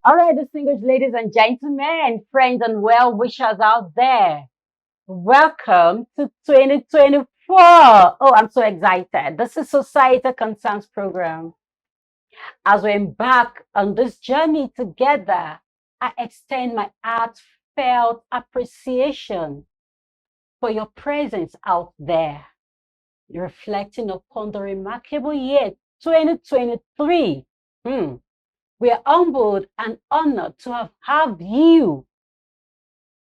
All right, distinguished ladies and gentlemen, friends and well wishers out there, welcome to 2024. Oh, I'm so excited. This is Societal Concerns Program. As we embark on this journey together, I extend my heartfelt appreciation for your presence out there, reflecting upon the remarkable year 2023. We are humbled and honored to have you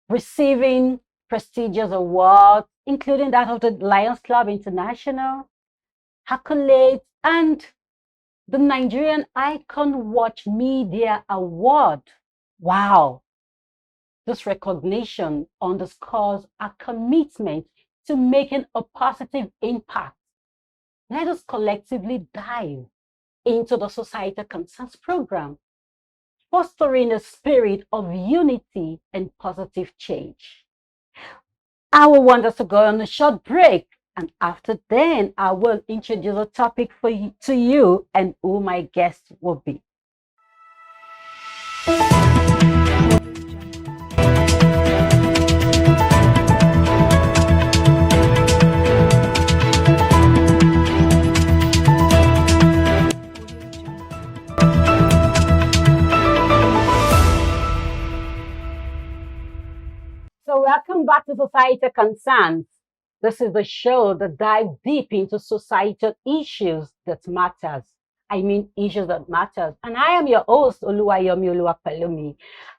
receiving prestigious awards, including that of the Lions Club International, accolades, and the Nigerian Icon Watch Media Award. Wow, this recognition underscores our commitment to making a positive impact. Let us collectively dive into the Societal Concerns Program, fostering a spirit of unity and positive change. I will want us to go on a short break, and after then, I will introduce a topic to you and who my guest will be. So welcome back to Societal Concerns. This is the show that dives deep into societal issues that matters. I mean issues that matters. And I am your host, Oluwayomi Oluwapelumi.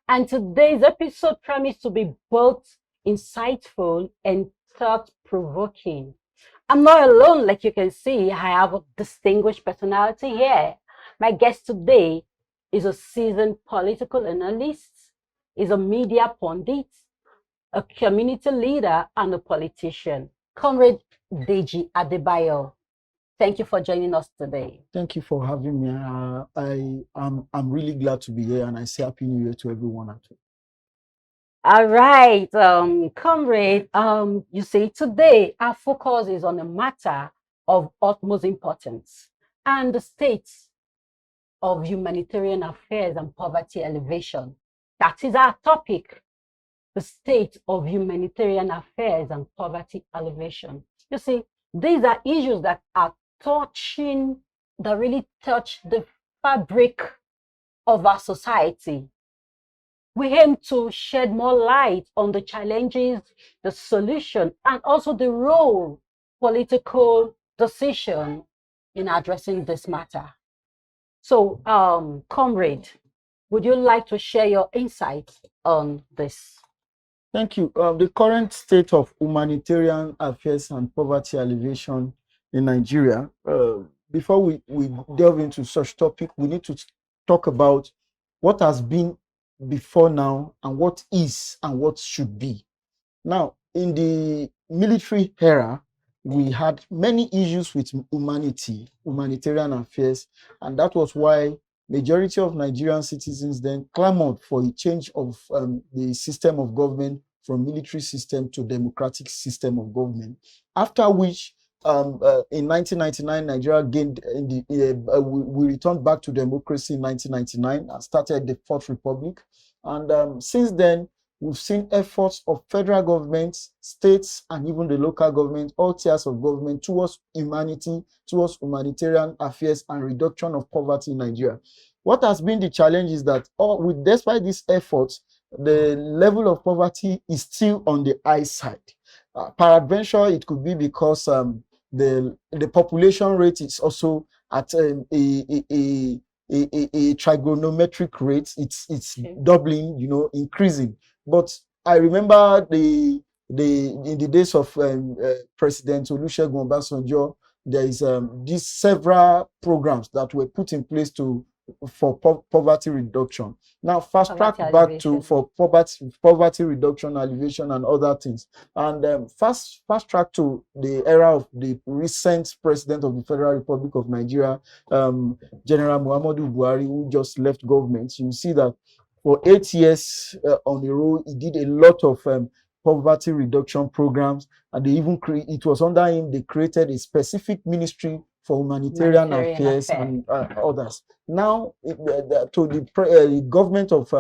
And today's episode promised to be both insightful and thought-provoking. I'm not alone, like you can see. I have a distinguished personality here. My guest today is a seasoned political analyst, is a media pundit, a community leader, and a politician. Comrade Deji Adebayo, thank you for joining us today. Thank you for having me. I'm really glad to be here, and I say Happy New Year to everyone at home. All right, comrade, you see, today our focus is on a matter of utmost importance and the state of humanitarian affairs and poverty alleviation. That is our topic. The state of humanitarian affairs and poverty alleviation. You see, these are issues that are that really touch the fabric of our society. We aim to shed more light on the challenges, the solution, and also the role political decision in addressing this matter. So, comrade, would you like to share your insights on this? Thank you. The current state of humanitarian affairs and poverty alleviation in Nigeria. Before we delve into such topic, we need to talk about what has been before now and what is and what should be. Now, in the military era, we had many issues with humanitarian affairs, and that was why majority of Nigerian citizens then clamored for a change of the system of government from military system to democratic system of government. After which, in 1999, Nigeria gained, we returned back to democracy in 1999 and started the Fourth Republic. And since then, we've seen efforts of federal government, states, and even the local government, all tiers of government towards humanity, towards humanitarian affairs and reduction of poverty in Nigeria. What has been the challenge is that despite these efforts, the level of poverty is still on the high side. Peradventure, it could be because the population rate is also at a trigonometric rate. It's doubling, increasing. But I remember in the days of President Olusegun Obasanjo, there is these several programs that were put in place for poverty reduction. Now fast track back to for poverty reduction, alleviation, and other things. And fast track to the era of the recent president of the Federal Republic of Nigeria, General Muhammadu Buhari, who just left government. You see that for 8 years on a row, he did a lot of poverty reduction programs, and they even it was under him they created a specific ministry for humanitarian Humanitarian affairs affairs. and others. Now, to the government of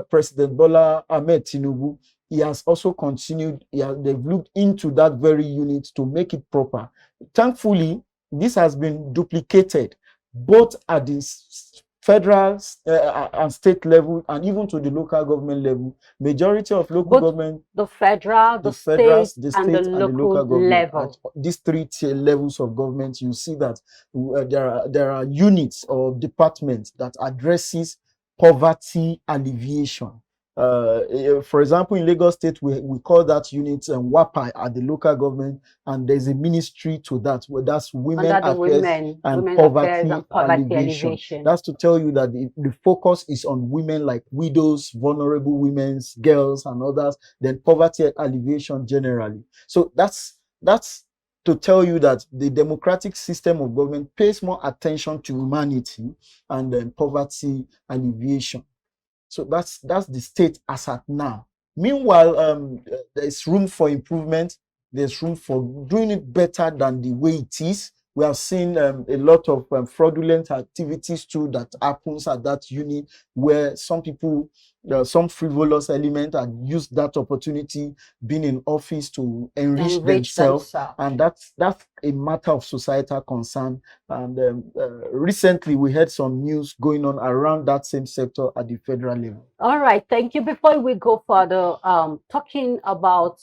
President Bola Ahmed Tinubu, he has also continued, they've looked into that very unit to make it proper. Thankfully, this has been duplicated both at the federal and state level and even to the local government level. Majority of local Both government, the federal, the federal, state, the and the state, and the local local government. At level. these three tier levels of government, you see that there are units or departments that addresses poverty alleviation. For example, in Lagos State, we call that unit WAPI at the local government, and there's a ministry to that. That's Women Under the Affairs and Women's Affairs Poverty and Poverty Alleviation. Alleviation. That's to tell you that the focus is on women like widows, vulnerable women, girls, and others. Then poverty alleviation generally. So that's to tell you that the democratic system of government pays more attention to humanity and then poverty alleviation. So that's the state as at now. Meanwhile, there's room for improvement. There's room for doing it better than the way it is. We have seen a lot of fraudulent activities too that happens at that unit, where some people, some frivolous element, had used that opportunity, being in office, to enrich themselves, and that's a matter of societal concern. And recently, we had some news going on around that same sector at the federal level. All right, thank you. Before we go further, talking about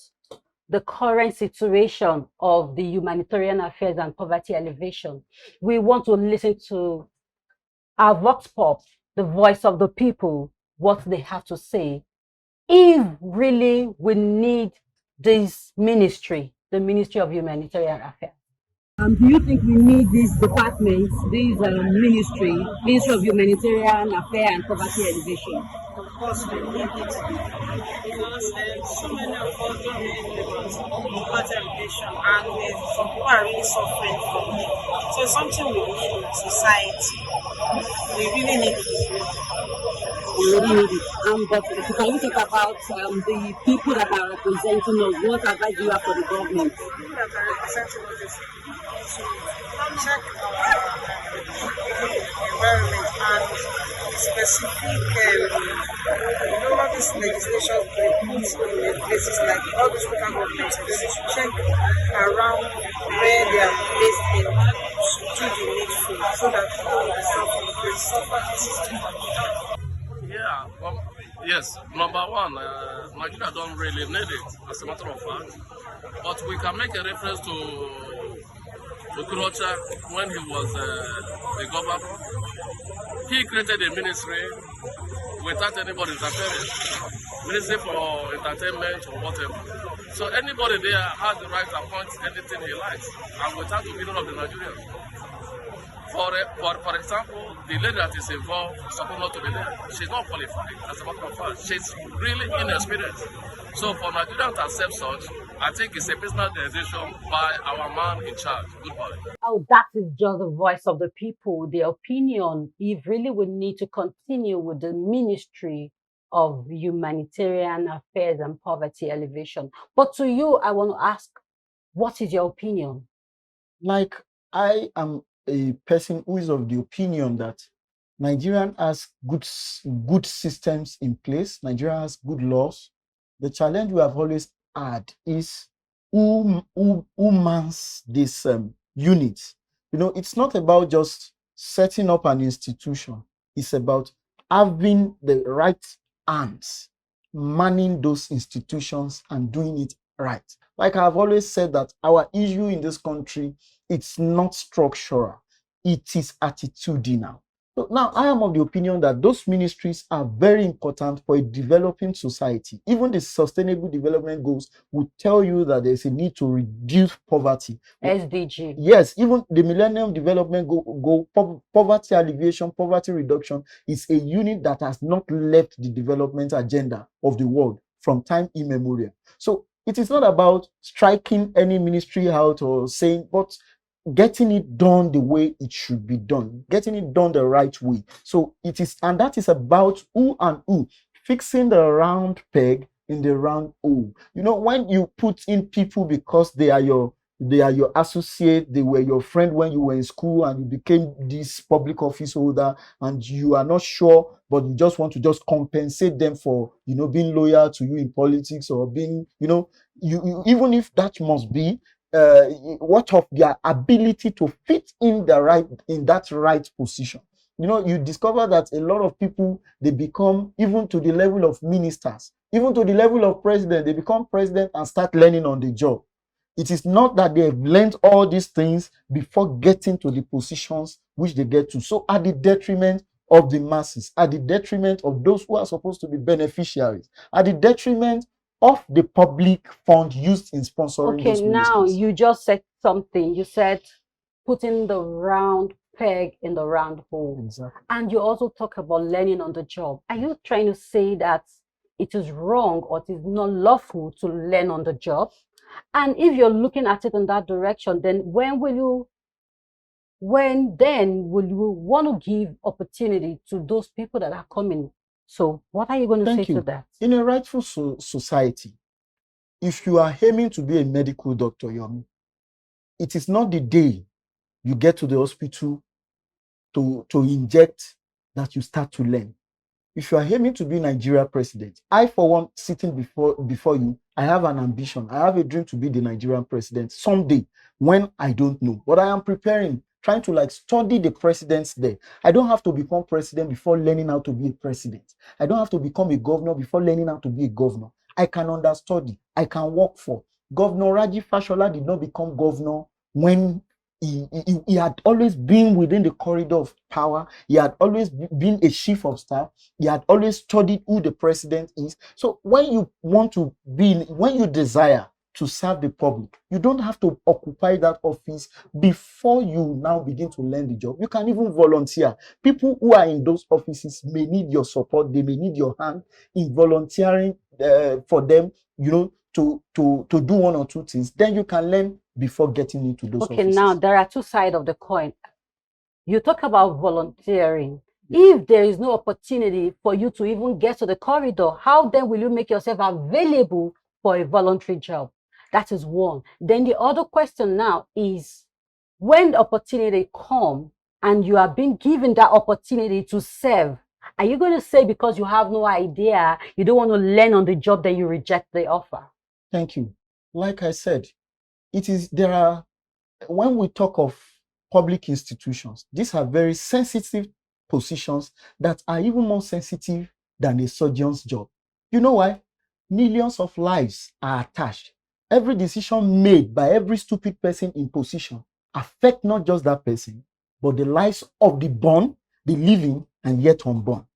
the current situation of the humanitarian affairs and poverty alleviation, we want to listen to our Vox Pop, the voice of the people, what they have to say. If really we need this ministry, the Ministry of Humanitarian Affairs. Do you think we need these departments, this Ministry of Humanitarian Affairs and Poverty Alleviation? Of course, we need it because so many of us don't really know about poverty alleviation, and some people are really suffering from it. So it's something we need in society. We really need it. We really need it. But can you talk about the people that are representing us? What advice do you have for the government? People that are representing us is to check our environment and specific, all these legislations they put in places like all these local governments, they should check around where they are placed in to do the needful so that people will suffer system. Yeah, yes, number one, Nigeria don't really need it, as a matter of fact. But we can make a reference to Okorocha when he was the governor. He created a ministry without anybody interfering. Ministry for entertainment or whatever. So anybody there has the right to appoint anything he likes, and without the opinion of the Nigerians. For example, the lady that is involved is supposed not to be there. She's not qualified, as a matter of fact. She's really inexperienced. So for Nigerians to accept such, I think it's a personal decision by our man in charge. Goodbye. Oh, that is just the voice of the people, their opinion. If really we need to continue with the Ministry of Humanitarian Affairs and Poverty Alleviation. But to you, I want to ask, what is your opinion? Like, I am a person who is of the opinion that Nigeria has good systems in place. Nigeria has good laws. The challenge we have always had is who mans this unit. You know, it's not about just setting up an institution. It's about having the right hands manning those institutions and doing it right. Like I've always said, that our issue in this country, it's not structural, it is attitudinal. So now I am of the opinion that those ministries are very important for a developing society. Even the Sustainable Development Goals would tell you that there's a need to reduce poverty. SDG. Yes, even the Millennium Development Goal, poverty alleviation, poverty reduction is a unit that has not left the development agenda of the world from time immemorial. So it is not about striking any ministry out or saying, but getting it done the way it should be done, getting it done the right way. So it is, and that is about who and who, fixing the round peg in the round hole. You know, when you put in people because they are your they are your associate, they were your friend when you were in school and you became this public office holder, and you are not sure, but you just want to just compensate them for, being loyal to you in politics, or being, you even if that must be, what of their ability to fit in that right position. You discover that a lot of people, they become, even to the level of ministers, even to the level of president, they become president and start learning on the job. It is not that they have learned all these things before getting to the positions which they get to. So at the detriment of the masses, at the detriment of those who are supposed to be beneficiaries, at the detriment of the public fund used in sponsoring Okay, those now ministers. you just said something. You said putting the round peg in the round hole. Exactly. And you also talk about learning on the job. Are you trying to say that it is wrong or it is not lawful to learn on the job? And if you're looking at it in that direction, then when then will you want to give opportunity to those people that are coming? So what are you going to say Thank to you. that? In a rightful society, if you are aiming to be a medical doctor, Yomi, it is not the day you get to the hospital to inject that you start to learn. If you are aiming to be Nigeria president, I, for one, sitting before you, I have an ambition. I have a dream to be the Nigerian president someday, when I don't know. But I am preparing, trying to study the presidents there. I don't have to become president before learning how to be a president. I don't have to become a governor before learning how to be a governor. I can understudy. I can work for. Governor Raji Fashola did not become governor when he had always been within the corridor of power. He had always been a chief of staff. He had always studied who the president is. So when you desire to serve the public, you don't have to occupy that office before you now begin to learn the job. You can even volunteer. People who are in those offices may need your support. They may need your hand in volunteering for them, to do one or two things. Then you can learn before getting into those Okay, offices. now there are two sides of the coin. You talk about volunteering. If there is no opportunity for you to even get to the corridor, how then will you make yourself available for a voluntary job? That is one. Then the other question now is, when the opportunity comes and you are being given that opportunity to serve, are you going to say because you have no idea, you don't want to learn on the job, then you reject the offer? Thank you. Like I said, when we talk of public institutions, these are very sensitive positions that are even more sensitive than a surgeon's job. You know why? Millions of lives are attached. Every decision made by every stupid person in position affect not just that person, but the lives of the born, the living, and yet unborn.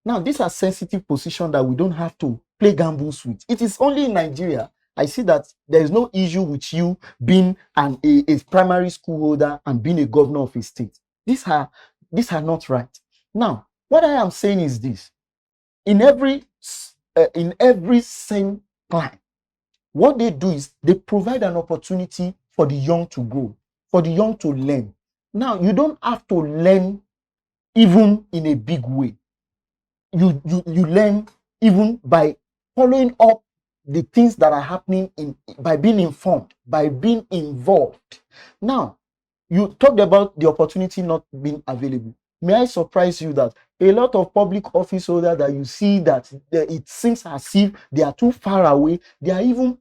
Now, these are sensitive positions that we don't have to play gambles with. It is only in Nigeria I see that there is no issue with you being a primary school holder and being a governor of a state. These are not right. Now, what I am saying is this: in every same plan, what they do is they provide an opportunity for the young to grow, for the young to learn. Now, you don't have to learn even in a big way. You learn even by following up the things that are happening by being informed, by being involved. Now, you talked about the opportunity not being available. May I surprise you that a lot of public office holders that you see that it seems as if they are too far away, they are even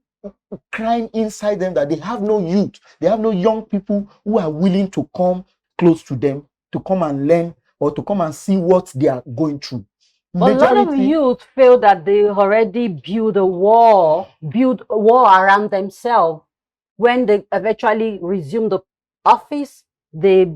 crying inside them that they have no youth, they have no young people who are willing to come close to them, to come and learn or to come and see what they are going through. But a lot of youth feel that they already build a wall around themselves. When they eventually resume the office, they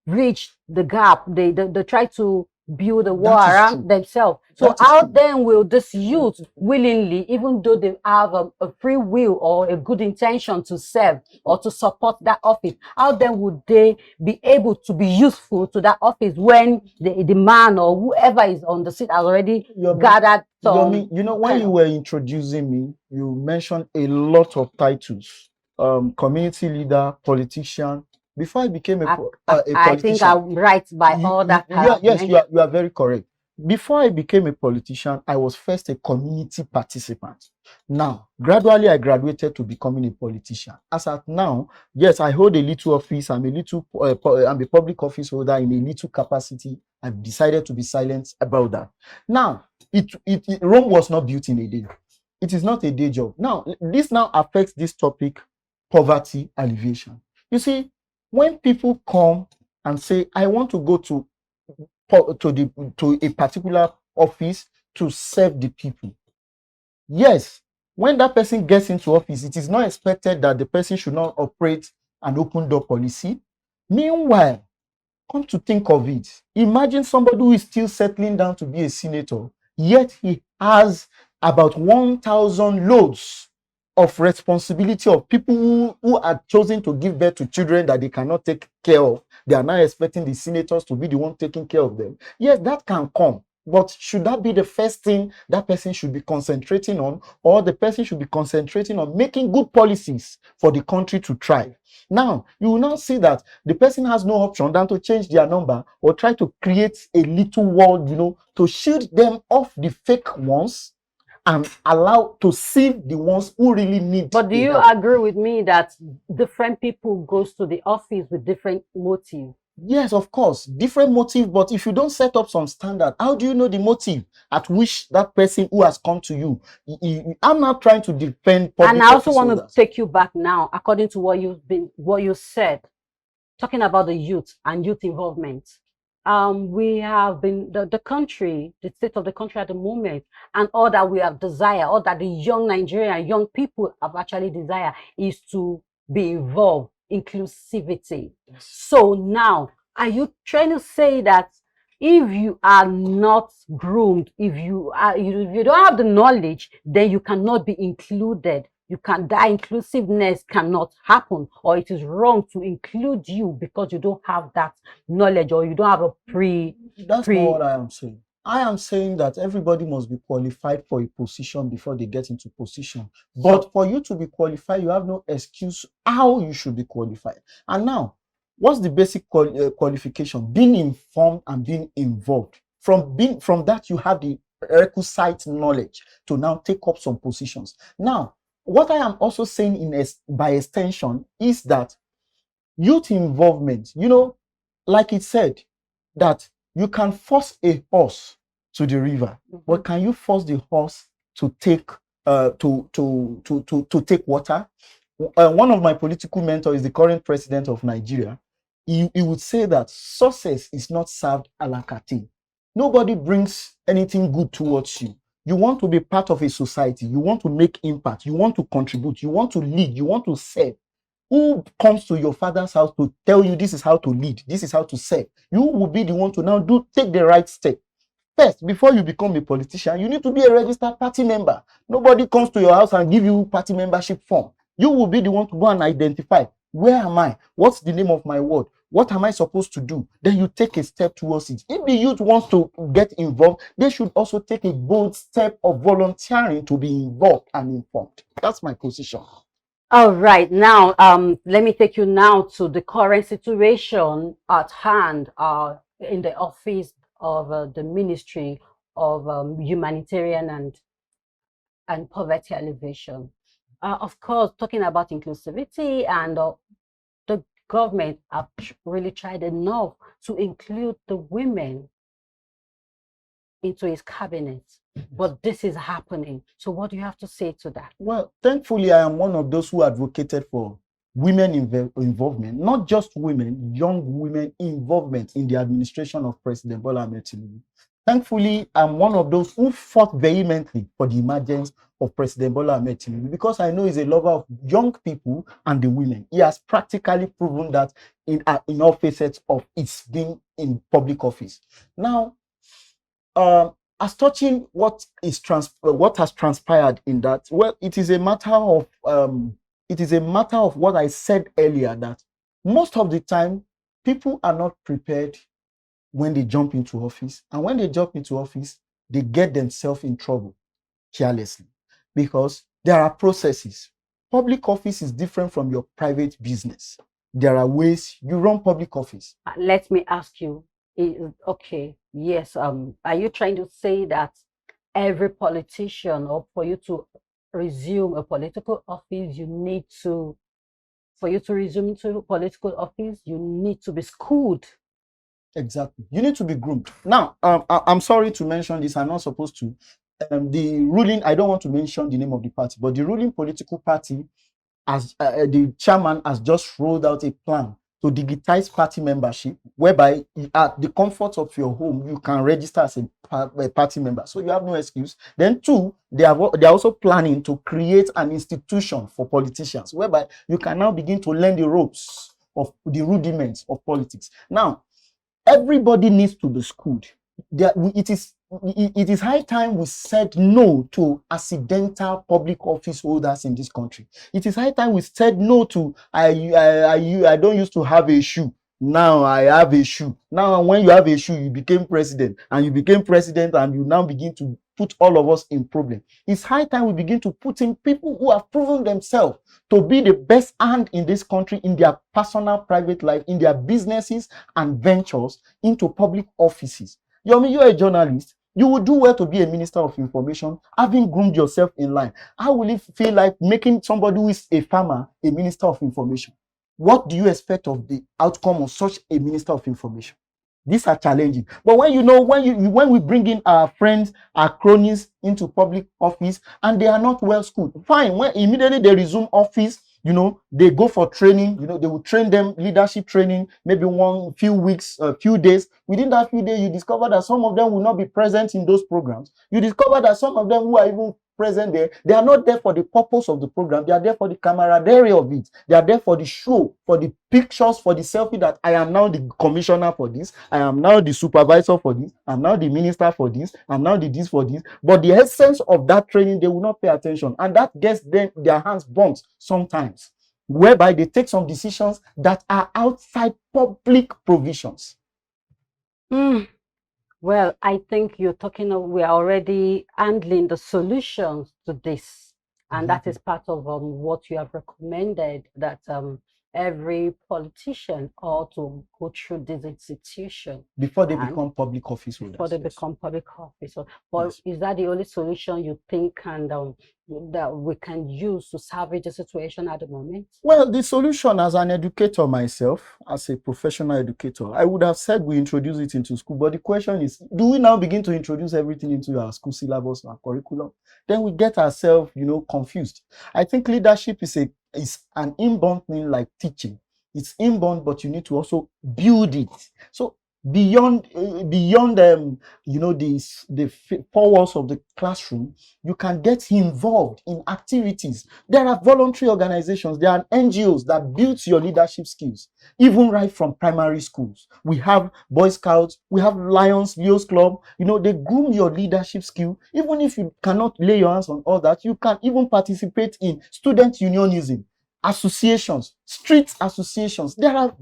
bridge the gap. They try to build a wall around themselves. So how then will this youth willingly, even though they have a free will or a good intention to serve or to support that office, how then would they be able to be useful to that office when the man or whoever is on the seat has already gathered some? When you were introducing me, you mentioned a lot of titles. Community leader, politician. Before I became a politician, I think I'm right by all that. yes, you are very correct. before I became a politician, I was first a community participant. Now, gradually, I graduated to becoming a politician. As at now, yes, I hold a little office. I'm a public office holder in a little capacity. I've decided to be silent about that. Now, Rome was not built in a day. It is not a day job. Now, this now affects this topic, poverty alleviation. You see, when people come and say, I want to go to a particular office to serve the people. Yes, when that person gets into office, it is not expected that the person should not operate an open door policy. Meanwhile, come to think of it, imagine somebody who is still settling down to be a senator, yet he has about 1,000 loads of responsibility of people who are chosen to give birth to children that they cannot take care of. They are now expecting the senators to be the one taking care of them. Yes, that can come. But should that be the first thing that person should be concentrating on, or the person should be concentrating on making good policies for the country to thrive? Now, you will now see that the person has no option than to change their number or try to create a little world, to shield them off the fake ones and allow to see the ones who really need. But do you help. agree with me that different people goes to the office with different motives? Yes, of course, different motive. But if you don't set up some standard, how do you know the motive at which that person who has come to you? I'm not trying to defend public. And I also want to holders. take you back now, according to what you said, talking about the youth and youth involvement. We have been the country, the state of the country at the moment, and all that we have desire, all that the young Nigerian young people have actually desire is to be involved, inclusivity. Yes. So now, are you trying to say that if you are not groomed, if you don't have the knowledge, then you cannot be included? That inclusiveness cannot happen, or it is wrong to include you because you don't have that knowledge or you don't have a That's not what I am saying. I am saying that everybody must be qualified for a position before they get into position. But for you to be qualified, you have no excuse how you should be qualified. And now, what's the basic qualification? Being informed and being involved. From that, you have the requisite knowledge to now take up some positions. Now, what I am also saying by extension is that youth involvement, like it said, that you can force a horse to the river, but can you force the horse to take to take water? One of my political mentors is the current president of Nigeria. He would say that success is not served a la carte. Nobody brings anything good towards you. You want to be part of a society. You want to make impact. You want to contribute. You want to lead. You want to serve. Who comes to your father's house to tell you this is how to lead, this is how to serve? You will be the one to now take the right step. First, before you become a politician, you need to be a registered party member. Nobody comes to your house and give you party membership form. You will be the one to go and identify, where am I? What's the name of my ward? What am I supposed to do? Then you take a step towards it. If the youth wants to get involved, they should also take a bold step of volunteering to be involved and informed. That's my position. All right, now let me take you now to the current situation at hand in the office of the Ministry of Humanitarian and Poverty Alleviation. Of course, talking about inclusivity, and the government have really tried enough to include the women into his cabinet, but this is happening. So what do you have to say to that? Well, thankfully, I am one of those who advocated for women involvement, not just women, young women involvement in the administration of President Bola Ahmed Tinubu. Thankfully, I'm one of those who fought vehemently for the emergence of President Bola Ahmed Tinubu, because I know he's a lover of young people and the women. He has practically proven that in all facets of his being in public office. Now, as touching what has transpired in that, well, it is a matter of what I said earlier, that most of the time people are not prepared when they jump into office, and when they jump into office, they get themselves in trouble carelessly, because there are processes. Public office is different from your private business. There are ways you run public office. Let me ask you, okay, Yes, are you trying to say that every politician, or for you to resume a political office, for you to resume to political office, you need to be schooled? Exactly. You need to be groomed. Now, I'm sorry to mention this. I'm not supposed to. The ruling, I don't want to mention the name of the party, but the ruling political party, as the chairman, has just rolled out a plan to digitize party membership, whereby at the comfort of your home, you can register as a party member. So you have no excuse. Then two, they are also planning to create an institution for politicians, whereby you can now begin to learn the ropes of the rudiments of politics. Now, everybody needs to be schooled. It is high time we said no to accidental public office holders in this country. It is high time we said no to I don't used to have a shoe. Now I have a shoe. Now, when you have a shoe, you became president, and you now begin to put all of us in problem. It's high time we begin to put in people who have proven themselves to be the best hand in this country, in their personal private life, in their businesses and ventures, into public offices. You're a journalist. You would do well to be a minister of information, having groomed yourself in line. How will it feel like making somebody who is a farmer a minister of information? What do you expect of the outcome of such a minister of information? These are challenging. But when we bring in our friends, our cronies into public office, and they are not well schooled, fine. When immediately they resume office, they go for training. They will train them, leadership training, maybe one few weeks, few days. Within that few days, you discover that some of them will not be present in those programs. You discover that some of them who are even present there, they are not there for the purpose of the program. They are there for the camaraderie of it. They are there for the show, for the pictures, for the selfie, that I am now the commissioner for this, I am now the supervisor for this, I'm now the minister for this, I'm now the this for this. But the essence of that training, they will not pay attention, and that gets them their hands burnt sometimes, whereby they take some decisions that are outside public provisions. Mm. Well, I think we are already handling the solutions to this. And that is part of what you have recommended, that every politician ought to go through this institution Before they and become public office holders. before they become public officers. But Yes. is that the only solution you think that we can use to salvage the situation at the moment? Well, the solution, as an educator myself, as a professional educator, I would have said we introduce it into school. But the question is, do we now begin to introduce everything into our school syllabus, our curriculum? Then we get ourselves, confused. I think leadership is an inborn thing, like teaching. It's inborn, but you need to also build it. So beyond the four walls of the classroom, you can get involved in activities. There are voluntary organizations, there are NGOs that build your leadership skills, even right from primary schools. We have Boy Scouts, we have Lions Club. They groom your leadership skill. Even if you cannot lay your hands on all that, you can even participate in student unionism, associations, street associations. There are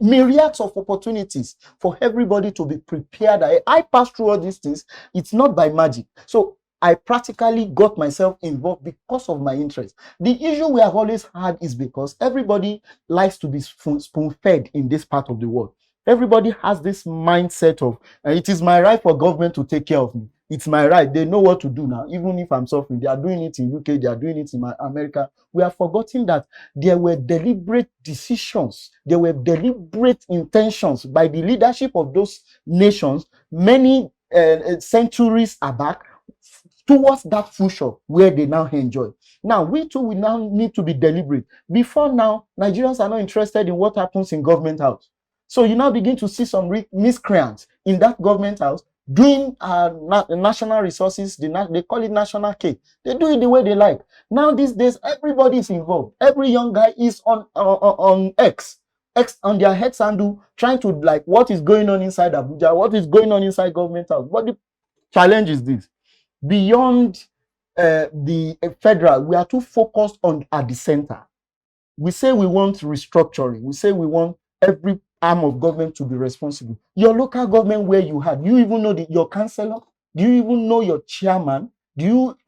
myriads of opportunities for everybody to be prepared. I passed through all these things. It's not by magic. So I practically got myself involved because of my interest. The issue we have always had is because everybody likes to be spoon-fed in this part of the world. Everybody has this mindset of, it is my right for government to take care of me. It's my right. They know what to do now. Even if I'm suffering, they are doing it in UK, they are doing it in America. We have forgotten that there were deliberate decisions, there were deliberate intentions by the leadership of those nations many centuries back towards that future where they now enjoy. Now, we too will now need to be deliberate. Before now, Nigerians are not interested in what happens in government house. So you now begin to see some miscreants in that government house doing national resources. They call it national cake. They do it the way they like. Now these days, everybody is involved. Every young guy is on X on their head handle, trying to like what is going on inside Abuja, what is going on inside government house. But the challenge is this: beyond the federal, we are too focused on at the center. We say we want restructuring. We say we want every arm of government to be responsible. Your local government where you had, do you even know your councillor? Do you even know your chairman?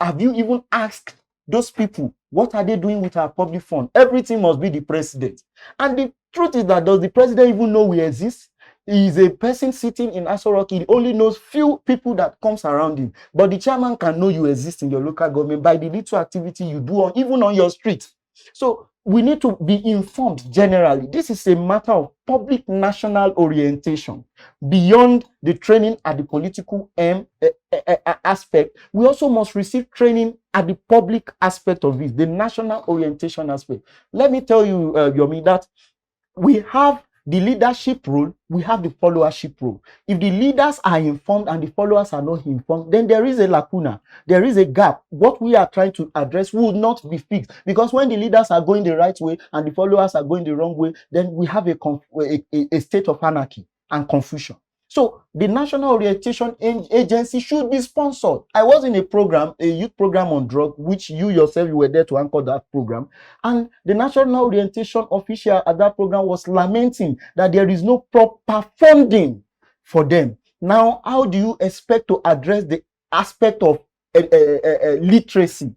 Have you even asked those people what are they doing with our public fund? Everything must be the president. And the truth is that, does the president even know we exist? He is a person sitting in Aso Rock. He only knows few people that comes around him. But the chairman can know you exist in your local government by the little activity you do even on your street. So we need to be informed generally. This is a matter of public national orientation. Beyond the training at the political aspect, we also must receive training at the public aspect of it, the national orientation aspect. Let me tell you, Yomi, that we have the leadership role, we have the followership role. If the leaders are informed and the followers are not informed, then there is a lacuna, there is a gap. What we are trying to address will not be fixed, because when the leaders are going the right way and the followers are going the wrong way, then we have a state of anarchy and confusion. So the National Orientation Agency should be sponsored. I was in a program, a youth program on drug, which you yourself, you were there to anchor that program. And the National Orientation official at that program was lamenting that there is no proper funding for them. Now, how do you expect to address the aspect of literacy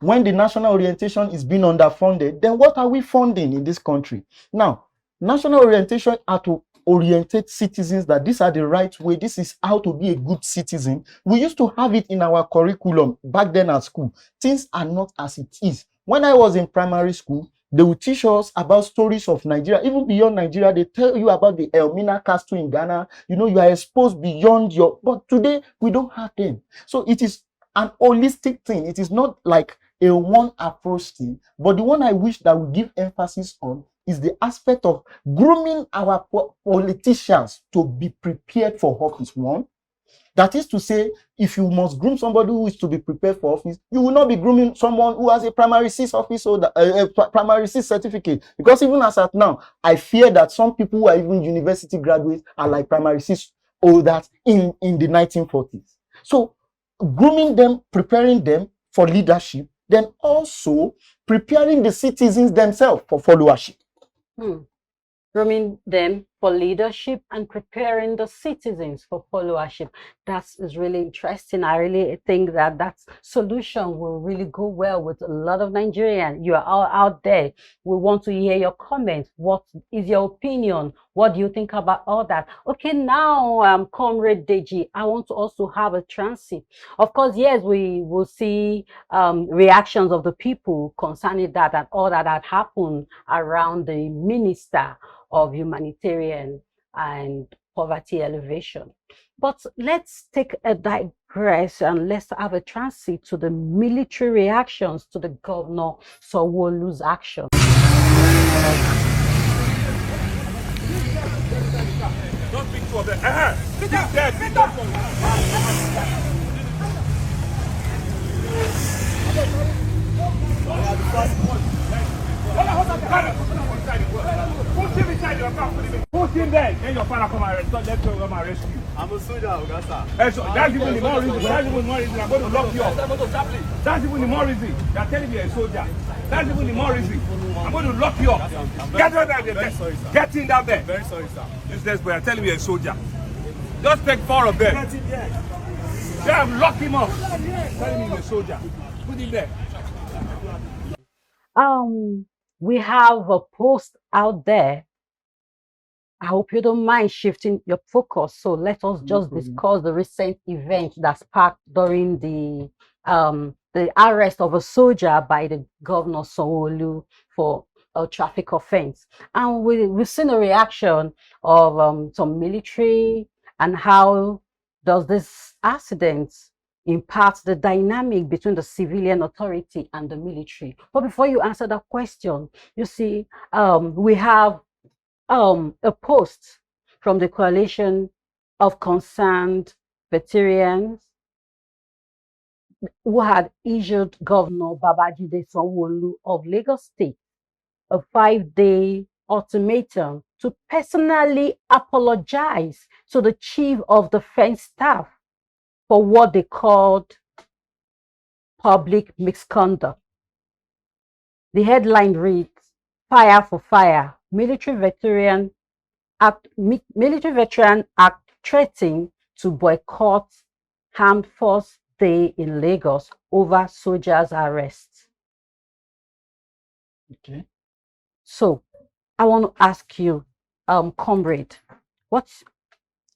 when the national orientation is being underfunded? Then what are we funding in this country? Now, national orientation are to orientate citizens that these are the right way, this is how to be a good citizen. We used to have it in our curriculum back then at school. Things are not as it is. When I was in primary school, they will teach us about stories of Nigeria. Even beyond Nigeria, they tell you about the Elmina Castle in Ghana. You know, you are exposed beyond your... But today, we don't have them. So it is an holistic thing. It is not like a one approach thing. But the one I wish that we give emphasis on is the aspect of grooming our politicians to be prepared for office. One, that is to say, if you must groom somebody who is to be prepared for office, you will not be grooming someone who has a primary six office or a primary six certificate. Because even as at now, I fear that some people who are even university graduates are like primary six or that in the 1940s. So grooming them, preparing them for leadership, then also preparing the citizens themselves for followership. Grooming them for leadership and preparing the citizens for followership. That is really interesting. I really think that that solution will really go well with a lot of Nigerians. You are all out there. We want to hear your comments. What is your opinion? What do you think about all that? Okay, now, Comrade Deji, I want to also have a transit. Of course, yes, we will see reactions of the people concerning that and all that had happened around the Minister of Humanitarian and Poverty Alleviation. But let's take a digress and let's have a transit to the military reactions to the Governor Sanwo-Olu's action. Don't pick two of them. Sit down. Sit down. Put him inside your car. Put him there. Then your father come and arrest. Let him come and arrest you. I'm a soldier, Augusta. That's even the more reason. That's even the more reason. I'm going to lock you up. That's even the more reason. They're telling me you're a soldier. That's even the more reason. I'm going to lock you up. Get out of there. Get in down there. Very sorry, sir. Useless boy. You're telling me you're a soldier. Just take 4 of them. Yeah, lock him up. Telling me you're a soldier. Put him there. We have a post out there. I hope you don't mind shifting your focus. So let us just discuss the recent event that sparked during the arrest of a soldier by the Governor Sanwo-Olu for a traffic offense. And we've seen a reaction of some military and how does this accident impact the dynamic between the civilian authority and the military. But before you answer that question, you see, we have a post from the Coalition of Concerned Veterans who had issued Governor Babajide Sanwo-Olu of Lagos State a 5-day ultimatum to personally apologize to the Chief of Defense Staff for what they called public misconduct. The headline reads, "Fire for Fire, Military Veteran Act threatening to boycott Armed Force Day in Lagos over soldiers' arrest." Okay. So I want to ask you, comrade, What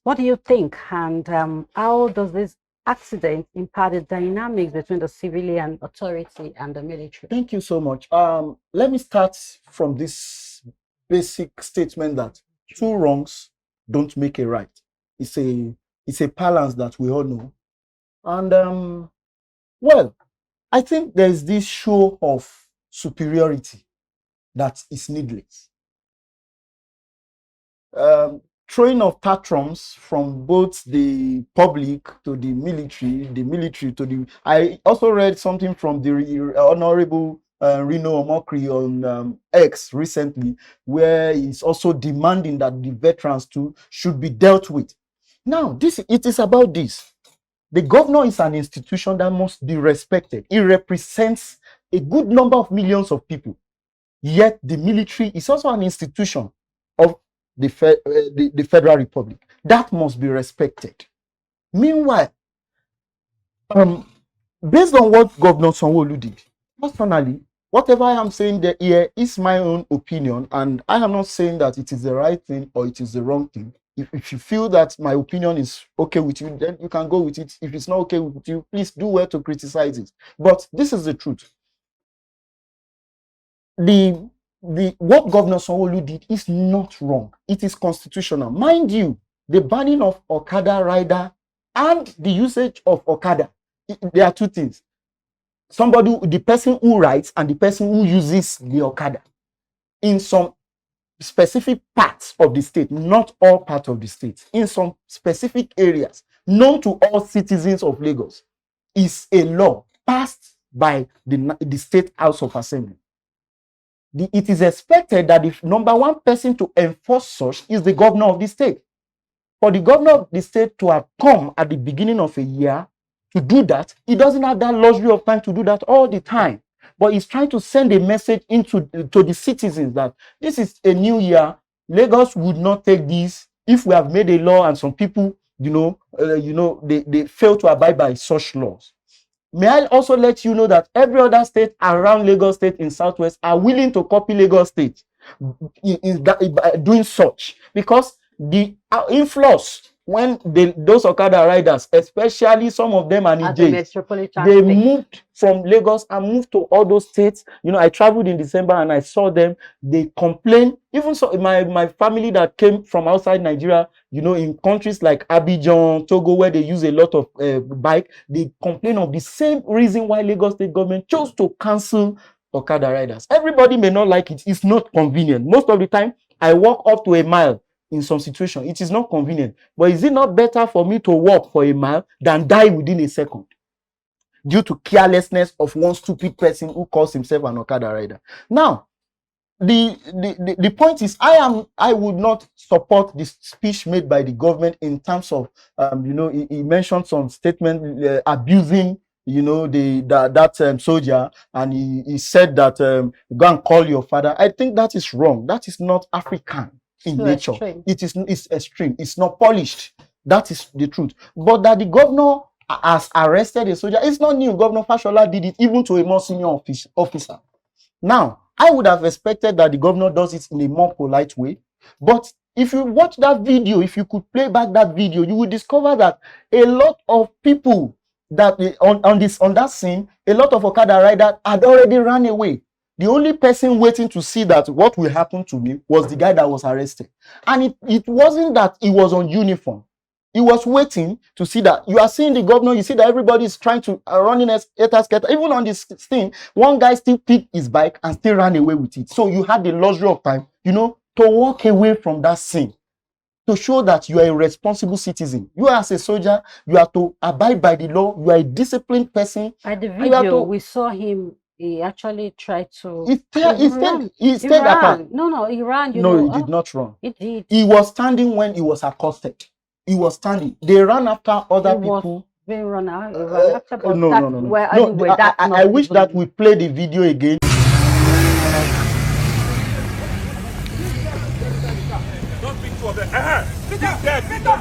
What do you think? And how does this accident impact the dynamics between the civilian authority and the military? Thank you so much. Let me start from this basic statement that two wrongs don't make a right. It's a balance that we all know. And well, I think there's this show of superiority that is needless. Throwing of tantrums from both the public to the military to the. I also read something from the Honorable Reno Omokri on X recently, where he's also demanding that the veterans too should be dealt with. Now, it is about this. The governor is an institution that must be respected. It represents a good number of millions of people. Yet the military is also an institution of the Federal Republic. That must be respected. Meanwhile, based on what Governor Sanwo-Olu did, personally, whatever I am saying here is my own opinion, and I am not saying that it is the right thing or it is the wrong thing. If you feel that my opinion is okay with you, then you can go with it. If it's not okay with you, please do well to criticize it. But this is the truth. What Governor Sanwo-Olu did is not wrong. It is constitutional. Mind you, the banning of Okada rider and the usage of Okada, there are two things. The person who rides and the person who uses the Okada in some specific parts of the state, not all parts of the state, in some specific areas known to all citizens of Lagos, is a law passed by the State House of Assembly. It is expected that the number one person to enforce such is the governor of the state. For the governor of the state to have come at the beginning of a year to do that, he doesn't have that luxury of time to do that all the time. But he's trying to send a message to the citizens that this is a new year. Lagos would not take this if we have made a law and some people, they fail to abide by such laws. May I also let you know that every other state around Lagos State in Southwest are willing to copy Lagos State in doing such, because the influx when those Okada riders, especially some of them are Nigerians, they moved from Lagos and moved to all those states. I traveled in December and I saw them. They complain. Even so, my family that came from outside Nigeria, in countries like Abidjan, Togo, where they use a lot of bike, they complain of the same reason why Lagos State government chose to cancel Okada riders. Everybody may not like it. It's not convenient. Most of the time, I walk up to a mile. In some situations, it is not convenient. But is it not better for me to walk for a mile than die within a second due to carelessness of one stupid person who calls himself an Okada rider? Now, the point is, I would not support the speech made by the government in terms of he mentioned some statement abusing that soldier, and he said that go and call your father. I think that is wrong. That is not African in nature. Extreme. It's extreme. It's not polished. That is the truth. But that the governor has arrested a soldier, it's not new. Governor Fashola did it even to a more senior officer. Now, I would have expected that the governor does it in a more polite way. But if you watch that video, if you could play back that video, you will discover that a lot of people that on that scene, a lot of Okada riders had already run away. The only person waiting to see that what will happen to me was the guy that was arrested. And it wasn't that he was on uniform. He was waiting to see that. You are seeing the governor, you see that everybody is trying to run in a scatter. Even on this thing, one guy still picked his bike and still ran away with it. So you had the luxury of time, to walk away from that scene, to show that you are a responsible citizen. You are, as a soldier, you have to abide by the law. You are a disciplined person. At the video, we saw him. He actually tried to. He ran. No, he ran. No, he did not run. He did. He was standing when he was accosted. He was standing. They ran after other people. They ran after. No. I wish that we play the video again. Don't pick two of them. Sit down. Sit down.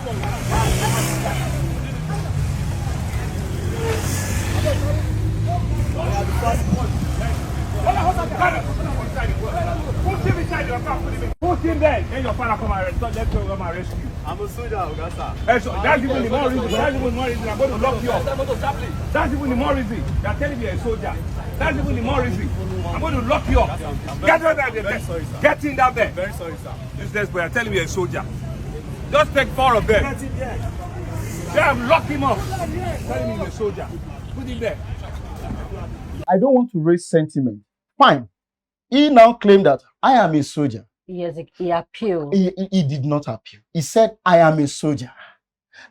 Put him inside your car. Put him there. Then your father come and rescue. I'm a soldier, Ogasa. So that's even the more reason. That's even the more reason I'm going to lock you up. That's even the more reason. They're telling me you're a soldier. That's even the more reason. I'm going to lock you up. Get out of there. Sorry, sir. Get in down there. Very sorry, sir. Useless boy, I'm telling you you're a soldier. Just take 4 of them. Get in there. Yeah, lock him up. Telling me you're a soldier. Put him there. I don't want to raise sentiment. Fine. He now claimed that I am a soldier. Yes, he appealed. He did not appeal. He said, I am a soldier.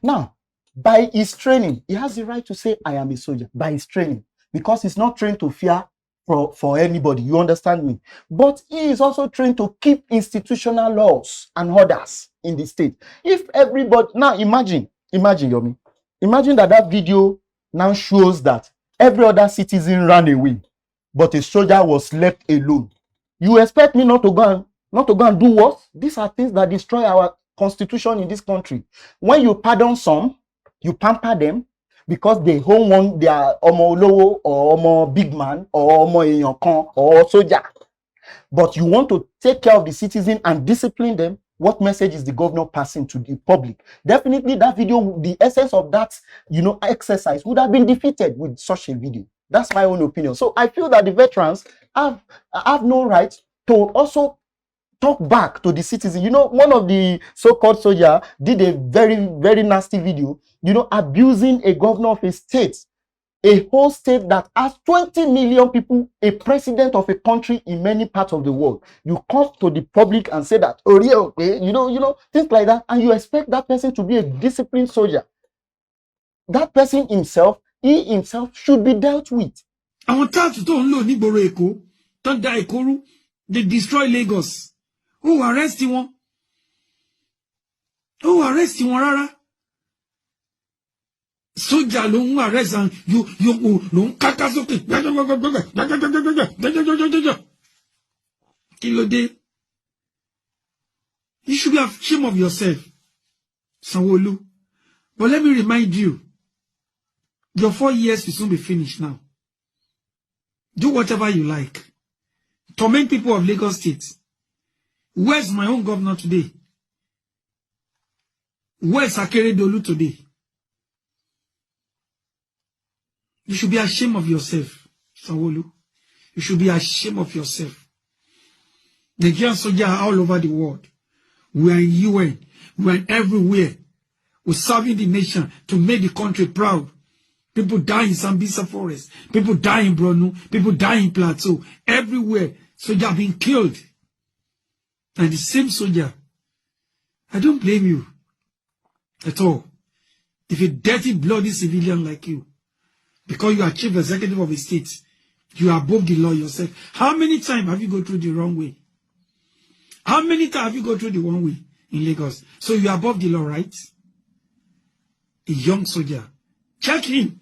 Now, by his training, he has the right to say, I am a soldier, by his training, because he's not trained to fear for anybody. You understand me? But he is also trained to keep institutional laws and orders in the state. If everybody, now imagine, Yomi, imagine that video now shows that every other citizen ran away, but a soldier was left alone. You expect me not to go and do what? These are things that destroy our constitution in this country. When you pardon some, you pamper them because they hold one, they are omo olowo or omo big man or omo eyan kan or soldier. But you want to take care of the citizen and discipline them. What message is the governor passing to the public? Definitely that video, the essence of that, exercise would have been defeated with such a video. That's my own opinion. So I feel that the veterans have no right to also talk back to the citizen. One of the so-called soldier did a very, very nasty video, abusing a governor of a state, a whole state that has 20 million people, a president of a country in many parts of the world. You come to the public and say that, oh, yeah, okay, things like that, and you expect that person to be a disciplined soldier. That person himself, he himself should be dealt with. Àwọn táàtù tó ń lò nígboro Èkó tó ń da Èkó rú, they destroy Lagos. Who arrest wọn? Who arrest wọn rárá? Sójà ló ń arrest and you ló ń káká sókè. Kí ló dé? You should be ashamed of yourself, Sanwo-Olu. But let me remind you, your 4 years will soon be finished now. Do whatever you like. Torment people of Lagos State. Where's my own governor today? Where's Akeredolu today? You should be ashamed of yourself, Sanwo-Olu. You should be ashamed of yourself. Nigerian soldiers are all over the world. We are in UN. We are everywhere. We're serving the nation to make the country proud. People die in Sambisa Forest. People die in Borno. People die in Plateau. Everywhere. Soldiers are being killed. And the same soldier. I don't blame you at all. If a dirty, bloody civilian like you, because you are chief executive of a state, you are above the law yourself. How many times have you gone through the wrong way? How many times have you gone through the wrong way in Lagos? So you are above the law, right? A young soldier. Check him.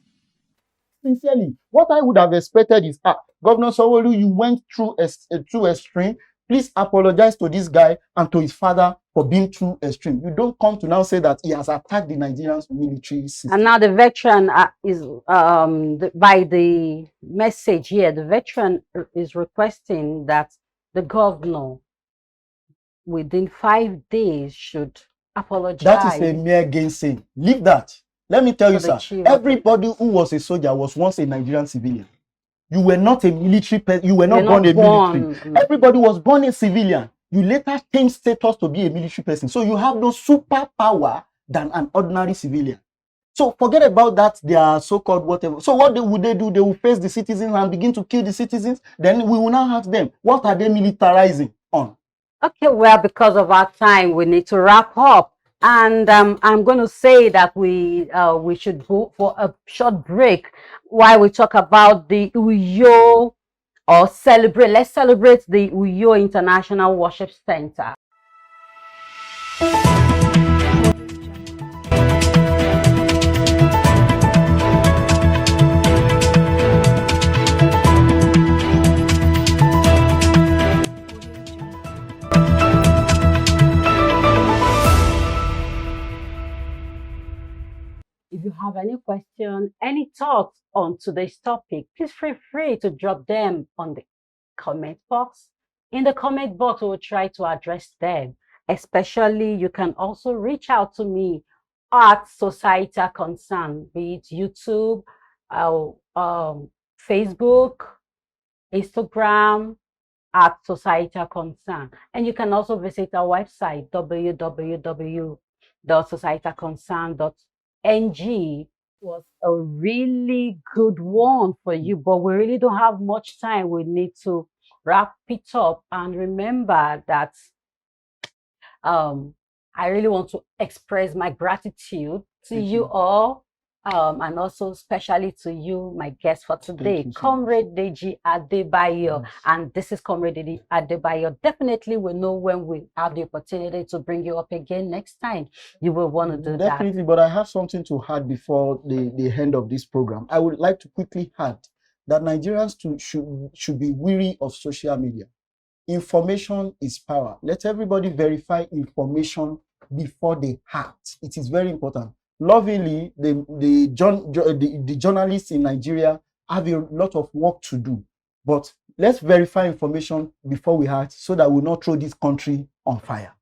Sincerely, what I would have expected is, Governor Sanwo-Olu, you went through extreme. Please apologize to this guy and to his father for being too extreme. You don't come to now say that he has attacked the Nigerian military system. And now the veteran is, by the message here, the veteran is requesting that the governor within 5 days should apologize. That is a mere gainsaying. Leave that. Let me tell you, sir, everybody who was a soldier was once a Nigerian civilian. You were not a military person. You were not born a military. Everybody was born a civilian. You later changed status to be a military person. So you have no superpower than an ordinary civilian. So forget about that, their so-called whatever. So what would they do? They will face the citizens and begin to kill the citizens. Then we will now ask them, what are they militarizing on? Okay, well, because of our time, we need to wrap up. And I'm going to say that we should go for a short break while we talk about the Uyo, or celebrate. Let's celebrate the Uyo International Worship Center. If you have any question, any thoughts on today's topic, please feel free to drop them on the comment box. In the comment box, we will try to address them. Especially, you can also reach out to me at Societal Concern, be it YouTube, Facebook, Instagram, at Societal Concern. And you can also visit our website, www.societalconcern.ng. Was a really good one for you, but we really don't have much time. We need to wrap it up. And remember that um, I really want to express my gratitude to Thank you you. all, and also especially to you, my guest for today, you so Comrade Deji Adebayo. Yes. And this is Comrade Deji Adebayo. Definitely we know when we have the opportunity to bring you up again next time. You will want to do that. Definitely, but I have something to add before the end of this program. I would like to quickly add that Nigerians should be wary of social media. Information is power. Let everybody verify information before they act. It is very important. Lovingly, the journalists in Nigeria have a lot of work to do, but let's verify information before we act so that we'll not throw this country on fire.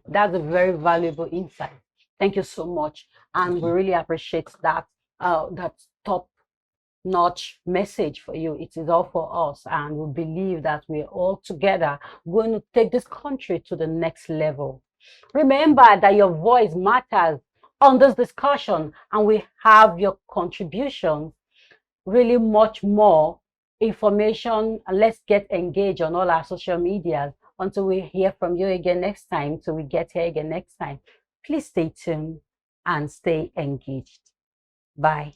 That's a very valuable insight. Thank you so much. And we really appreciate that that top-notch message for you. It is all for us. And we believe that we're all together going to take this country to the next level. Remember that your voice matters on this discussion, and we have your contributions really much more information. Let's get engaged on all our social medias until we hear from you again next time, till we get here again next time. Please stay tuned and stay engaged. Bye.